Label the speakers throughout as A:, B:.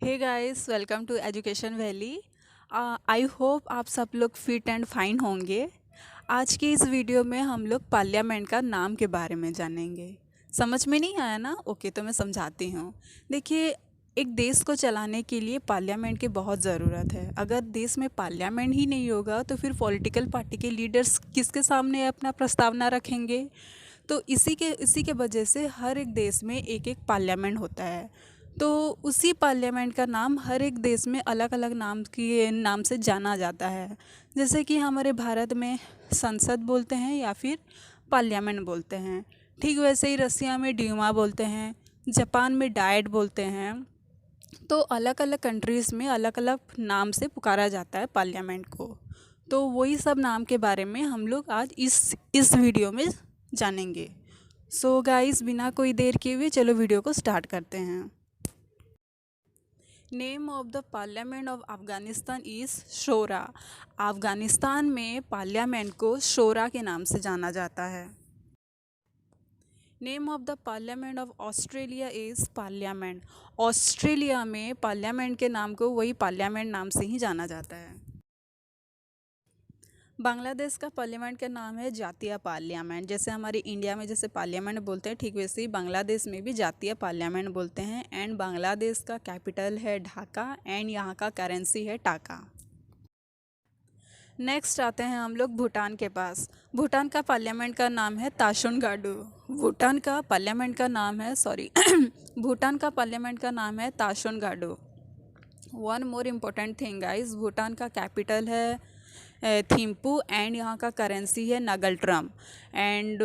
A: Hey guys, welcome to Education Valley. I hope आप सब लोग फिट एंड फाइन होंगे। आज की इस वीडियो में हम लोग पार्लियामेंट का नाम के बारे में जानेंगे। समझ में नहीं आया ना? ओके, तो मैं समझाती हूँ। देखिए, एक देश को चलाने के लिए पार्लियामेंट की बहुत ज़रूरत है। अगर देश में पार्लियामेंट ही नहीं होगा तो फिर पॉलिटिकल पार्टी के लीडर्स किसके सामने अपना प्रस्तावना रखेंगे? तो इसी के वजह से हर एक देश में एक एक पार्लियामेंट होता है। तो उसी पार्लियामेंट का नाम हर एक देश में अलग अलग नाम से जाना जाता है। जैसे कि हमारे भारत में संसद बोलते हैं या फिर पार्लियामेंट बोलते हैं। ठीक वैसे ही रसिया में ड्यूमा बोलते हैं, जापान में डाइट बोलते हैं। तो अलग अलग कंट्रीज़ में अलग अलग नाम से पुकारा जाता है पार्लियामेंट को। तो वही सब नाम के बारे में हम लोग आज इस वीडियो में जानेंगे। सो गाइस, बिना कोई देर किए हुए चलो वीडियो को स्टार्ट करते हैं। Name of the parliament of Afghanistan is Shura. Afghanistan में पार्लियामेंट को शोरा के नाम से जाना जाता है। Name of the parliament of Australia is parliament. Australia में पार्लियामेंट के नाम को वही पार्लियामेंट नाम से ही जाना जाता है। बांग्लादेश का पार्लियामेंट का नाम है जातीय पार्लियामेंट। जैसे हमारे इंडिया में जैसे पार्लियामेंट बोलते हैं, ठीक वैसे ही बांग्लादेश में भी जातीय पार्लियामेंट बोलते हैं। एंड बांग्लादेश का कैपिटल है ढाका एंड यहाँ का करेंसी है टाका। नेक्स्ट आते हैं हम लोग भूटान के पास। भूटान का पार्लियामेंट का नाम है ताशुन गाडू। भूटान का पार्लियामेंट का नाम है भूटान का पार्लियामेंट का नाम है ताशुन गाडू। One more important thing guys, Bhutan का कैपिटल है थिम्पू एंड यहाँ का करेंसी है नगल ट्रम। एंड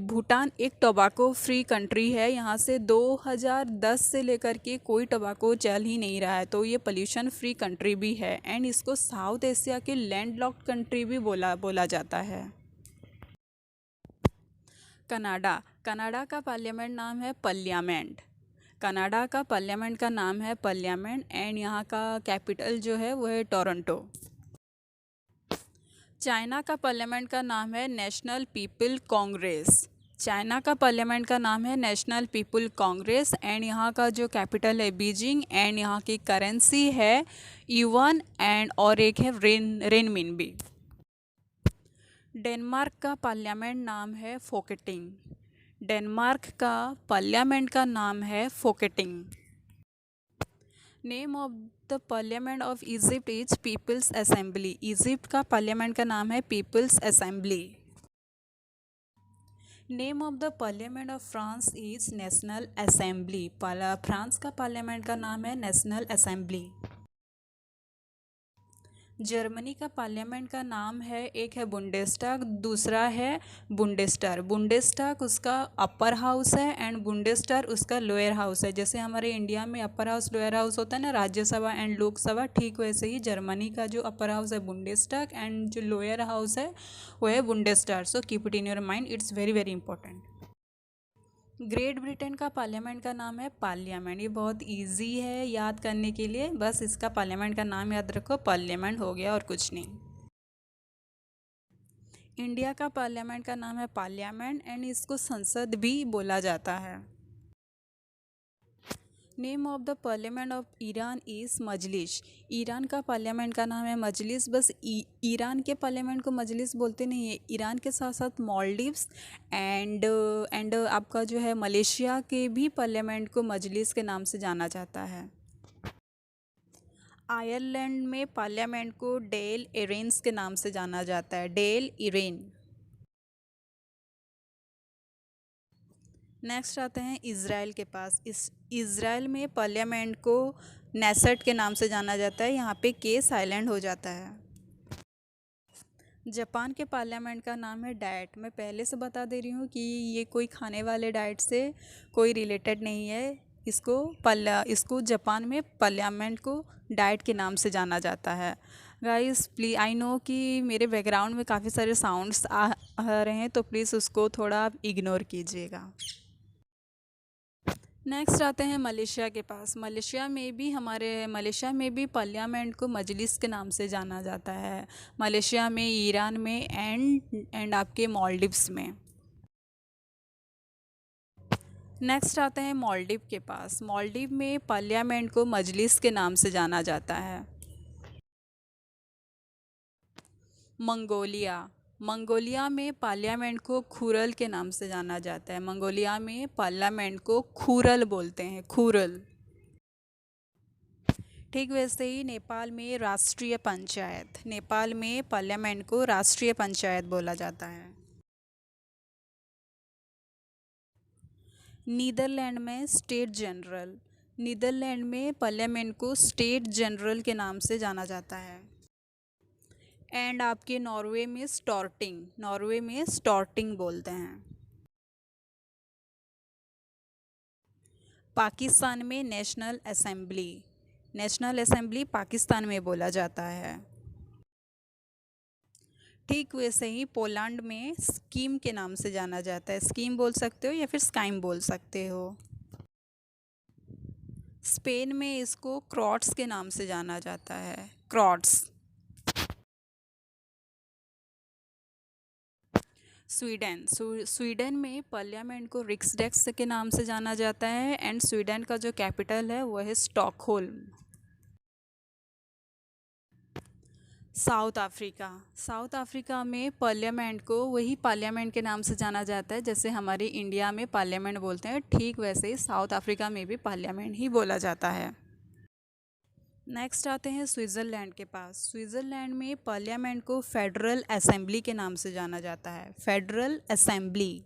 A: भूटान एक टोबैको फ्री कंट्री है। यहाँ से 2010 से लेकर के कोई टोबैको चल ही नहीं रहा है, तो ये पोल्यूशन फ्री कंट्री भी है। एंड इसको साउथ एशिया के लैंडलॉक्ड कंट्री भी बोला जाता है। कनाडा। कनाडा का पार्लियामेंट नाम है पार्लियामेंट। कनाडा का पार्लियामेंट का नाम है पार्लियामेंट एंड यहाँ का कैपिटल जो है वो है टोरंटो। चाइना का पार्लियामेंट का नाम है नेशनल पीपल कांग्रेस। चाइना का पार्लियामेंट का नाम है नेशनल पीपल कांग्रेस एंड यहाँ का जो कैपिटल है बीजिंग एंड यहाँ की करेंसी है युआन एंड और एक है रेनमिनबी। डेनमार्क का पार्लियामेंट नाम है फोकेटिंग। डेनमार्क का पार्लियामेंट का नाम है Folketing. Name of the parliament of Egypt is People's Assembly. Egypt का पार्लियामेंट का नाम है People's Assembly. Name of the parliament of France is National Assembly. France का पार्लियामेंट का नाम है नेशनल असेंबली। जर्मनी का पार्लियामेंट का नाम है, एक है बुंडेस्टाग, दूसरा है बुंडेस्टर। बुंडेस्टाग उसका अपर हाउस है एंड बुंडेस्टर उसका लोअर हाउस है। जैसे हमारे इंडिया में अपर हाउस लोअर हाउस होता है ना, राज्यसभा एंड लोकसभा, ठीक वैसे ही जर्मनी का जो अपर हाउस है बुंडेस्टाग एंड जो लोअर हाउस है वो है Bundesrat. So keep it in your mind, it's very very important. Great Britain का पार्लियामेंट का नाम है पार्लियामेंट। ये बहुत इजी है याद करने के लिए, बस इसका पार्लियामेंट का नाम याद रखो, पार्लियामेंट हो गया और कुछ नहीं। इंडिया का पार्लियामेंट का नाम है पार्लियामेंट एंड इसको संसद भी बोला जाता है। Name of the parliament of Iran is Majlis. Iran का पार्लियामेंट का नाम है मजलिस। बस ईरान के पार्लियामेंट को मजलिस बोलते नहीं है, ईरान के साथ साथ मालदीव्स एंड आपका जो है मलेशिया के भी पार्लियामेंट को मजलिस के नाम से जाना जाता है। आयरलैंड में पार्लियामेंट को डेल इरेन्स के नाम से जाना जाता है, डेल इरेन। नेक्स्ट आते हैं इज़राइल के पास। इस इज़राइल में पार्लियामेंट को नेसेट के नाम से जाना जाता है, यहाँ पे के साइलेंट हो जाता है। जापान के पार्लियामेंट का नाम है डाइट। मैं पहले से बता दे रही हूँ कि ये कोई खाने वाले डाइट से कोई रिलेटेड नहीं है। इसको जापान में पार्लियामेंट को डाइट के नाम से जाना जाता है। गाइस प्लीज़, आई नो कि मेरे बैकग्राउंड में काफ़ी सारे साउंड्स आ रहे हैं, तो प्लीज़ उसको थोड़ा आप इग्नोर कीजिएगा। नेक्स्ट आते हैं मलेशिया के पास। मलेशिया में भी पार्लियामेंट को मजलिस के नाम से जाना जाता है। मलेशिया में, ईरान में एंड आपके मालदीव्स में। नेक्स्ट आते हैं मालदीव के पास। मालदीव में पार्लियामेंट को मजलिस के नाम से जाना जाता है। मंगोलिया। मंगोलिया में पार्लियामेंट को खुरल के नाम से जाना जाता है। मंगोलिया में पार्लियामेंट को खुरल बोलते हैं, खुरल। ठीक वैसे ही नेपाल में राष्ट्रीय पंचायत। नेपाल में पार्लियामेंट को राष्ट्रीय पंचायत बोला जाता है। नीदरलैंड में स्टेट जनरल। नीदरलैंड में पार्लियामेंट को स्टेट जनरल के नाम से जाना जाता है। एंड आपके नॉर्वे में स्टॉर्टिंग। नॉर्वे में स्टॉर्टिंग बोलते हैं। पाकिस्तान में national assembly. National assembly Pakistan में बोला जाता है। ठीक वैसे ही पोलैंड में स्कीम के नाम से जाना जाता है। स्कीम बोल सकते हो या फिर स्काइम बोल सकते हो। स्पेन में इसको क्रॉट्स के नाम से जाना जाता है, क्रॉट्स। स्वीडन में पार्लियामेंट को रिक्सडेक्स के नाम से जाना जाता है। एंड स्वीडन का जो कैपिटल है वो है Stockholm. South Africa. South Africa में पार्लियामेंट को वही पार्लियामेंट के नाम से जाना जाता है जैसे हमारे इंडिया में पार्लियामेंट बोलते हैं, ठीक वैसे ही साउथ अफ्रीका में भी पार्लियामेंट ही बोला जाता है। नेक्स्ट आते हैं स्विट्ज़रलैंड के पास। स्विट्ज़रलैंड में पार्लियामेंट को फेडरल असेंबली के नाम से जाना जाता है, फेडरल असेंबली।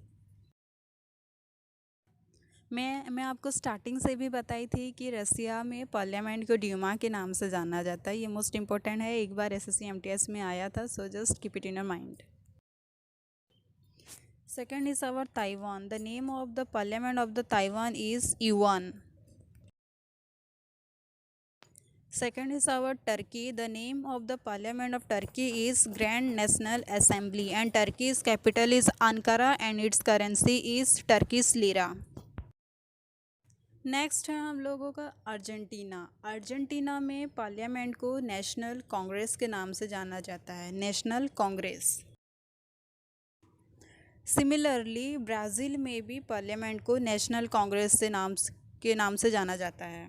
A: मैं आपको स्टार्टिंग से भी बताई थी कि रसिया में पार्लियामेंट को ड्यूमा के नाम से जाना जाता है। ये मोस्ट इंपॉर्टेंट है, एक बार एसएससी एमटीएस में आया था, so just keep it in your mind. Second is our Taiwan. The name of the parliament of the Taiwan is Yuan. Second is our Turkey. The name of the parliament of Turkey is Grand National Assembly and Turkey's capital is Ankara and its currency is Turkish lira. Next है हम लोगों का Argentina. Argentina में parliament को national Congress के नाम से जाना जाता है, नेशनल कांग्रेस। सिमिलरली ब्राज़ील में भी पार्लियामेंट को नेशनल कांग्रेस के नाम से जाना जाता है।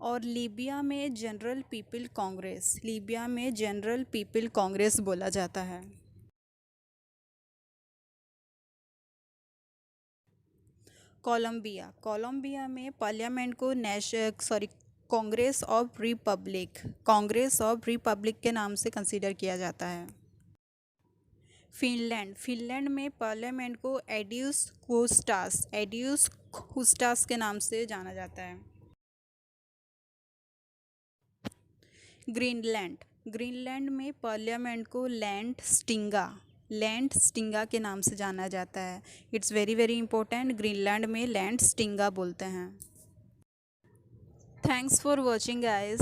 A: और लीबिया में जनरल पीपल कांग्रेस। लीबिया में जनरल पीपल कांग्रेस बोला जाता है। कोलंबिया। कोलंबिया में पार्लियामेंट को कांग्रेस ऑफ रिपब्लिक के नाम से कंसीडर किया जाता है। फिनलैंड। फिनलैंड में पार्लियामेंट को एडियूस हुस्टास के नाम से जाना जाता है। ग्रीनलैंड। ग्रीनलैंड में पार्लियामेंट को लैंड स्टिंगा के नाम से जाना जाता है। It's very very important, Greenland में लैंड स्टिंगा बोलते हैं। Thanks for watching guys.